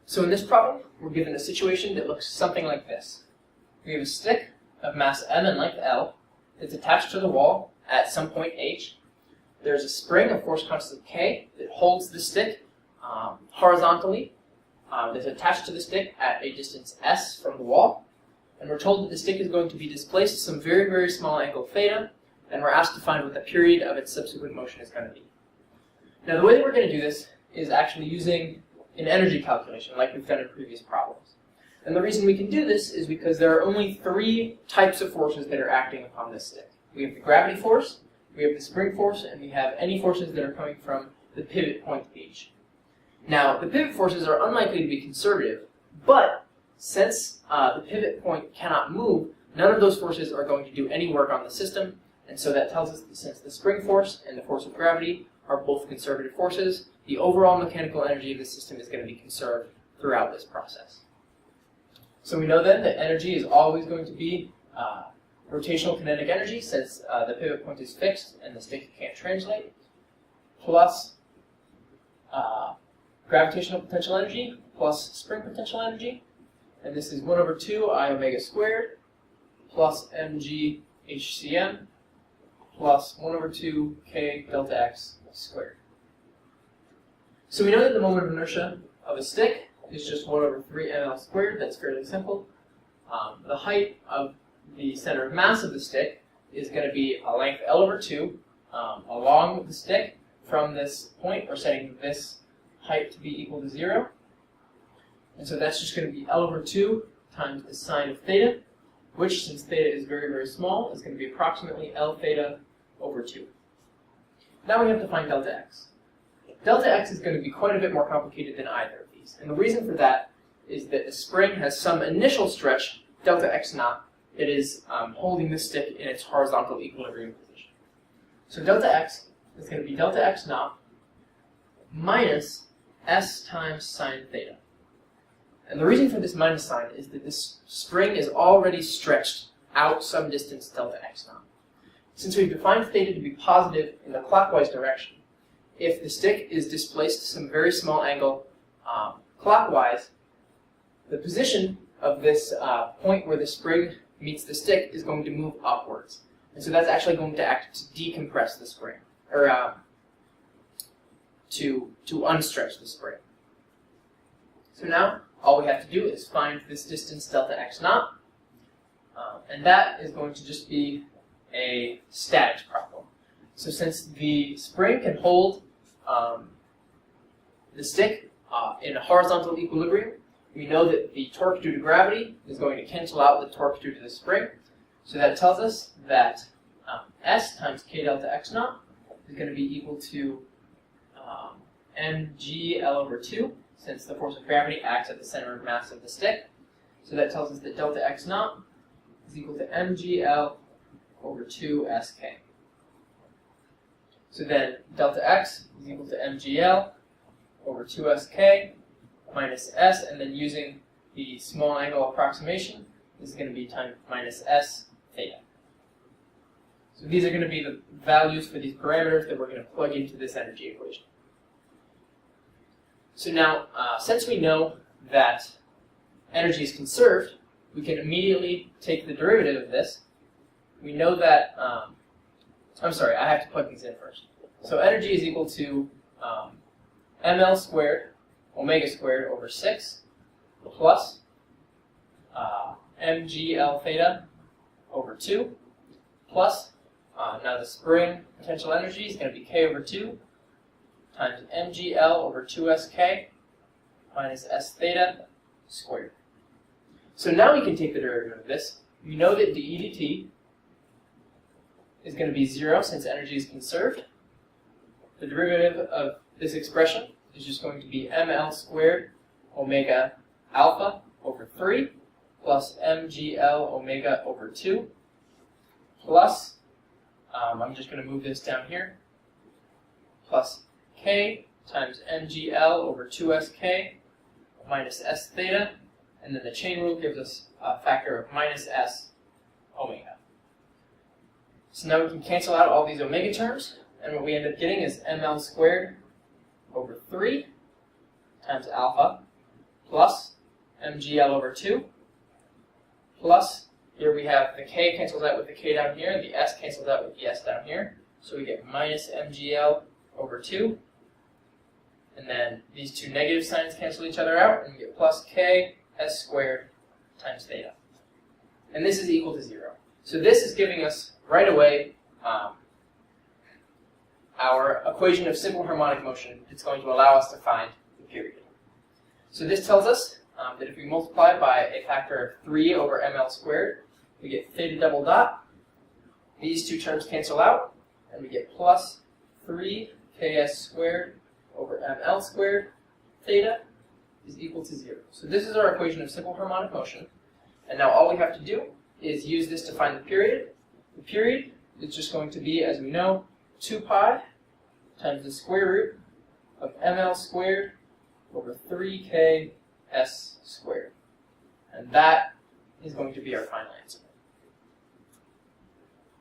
So in this problem, we're given a situation that looks something like this. We have a stick of mass m and length L that's attached to the wall at some point h. There's a spring of force constant K that holds the stick horizontally that's attached to the stick at a distance s from the wall. And we're told that the stick is going to be displaced some very, very small angle theta, and we're asked to find what the period of its subsequent motion is going to be. Now the way that we're going to do this is actually using an energy calculation like we've done in previous problems. And the reason we can do this is because there are only three types of forces that are acting upon this stick. We have the gravity force, we have the spring force, and we have any forces that are coming from the pivot point H. Now, the pivot forces are unlikely to be conservative, but since the pivot point cannot move, none of those forces are going to do any work on the system, and so that tells us that since the spring force and the force of gravity are both conservative forces, the overall mechanical energy of the system is going to be conserved throughout this process. So we know then that energy is always going to be rotational kinetic energy, since the pivot point is fixed and the stick can't translate, plus gravitational potential energy plus spring potential energy, and this is 1 over 2 I omega squared plus mg HCM plus 1 over 2 k delta x squared. So we know that the moment of inertia of a stick is just 1 over 3 ml squared. That's fairly simple. The height of the center of mass of the stick is going to be a length L over 2 along the stick from this point. We're setting this height to be equal to 0. And so that's just going to be L over 2 times the sine of theta, which, since theta is very, very small, is going to be approximately L theta over 2. Now we have to find delta x. Delta x is going to be quite a bit more complicated than either of these. And the reason for that is that the spring has some initial stretch, delta x naught, that is holding the stick in its horizontal equilibrium position. So delta x is going to be delta x naught minus s times sine theta. And the reason for this minus sign is that this spring is already stretched out some distance delta x naught. Since we've defined theta to be positive in the clockwise direction, if the stick is displaced some very small angle clockwise, the position of this point where the spring meets the stick is going to move upwards. And so that's actually going to act to decompress the spring, or to unstretch the spring. So now all we have to do is find this distance delta x naught, and that is going to just be a statics problem. So since the spring can hold the stick in a horizontal equilibrium, we know that the torque due to gravity is going to cancel out the torque due to the spring. So that tells us that S times k delta x naught is going to be equal to mg L over 2, since the force of gravity acts at the center of mass of the stick. So that tells us that delta x naught is equal to mg L over 2 sk. So then delta x is equal to mgl over 2 sk minus s, and then using the small angle approximation, this is going to be times minus s theta. So these are going to be the values for these parameters that we're going to plug into this energy equation. So now, since we know that energy is conserved, we can immediately take the derivative of this. We know that, I'm sorry, I have to plug these in first. So energy is equal to ml squared omega squared over 6 plus mgl theta over 2 plus, now the spring potential energy is going to be k over 2 times mgl over 2sk minus s theta squared. So now we can take the derivative of this. We know that dE dt is going to be 0 since energy is conserved. The derivative of this expression is just going to be ml squared omega alpha over 3 plus mgl omega over 2 plus, I'm just going to move this down here, plus k times mgl over 2sk minus s theta, and then the chain rule gives us a factor of minus s omega. So now we can cancel out all these omega terms, and what we end up getting is ml squared over 3 times alpha plus mgl over 2 plus, here we have the k cancels out with the k down here, and the s cancels out with the s down here. So we get minus mgl over 2. And then these two negative signs cancel each other out, and we get plus k s squared times theta. And this is equal to 0. So this is giving us, right away, our equation of simple harmonic motion. It's going to allow us to find the period. So this tells us that if we multiply by a factor of 3 over ml squared, we get theta double dot. These two terms cancel out, and we get plus 3 ks squared over ml squared. Theta is equal to 0. So this is our equation of simple harmonic motion. And now all we have to do is use this to find the period. The period is just going to be, as we know, 2 pi times the square root of ml squared over 3k s squared. And that is going to be our final answer.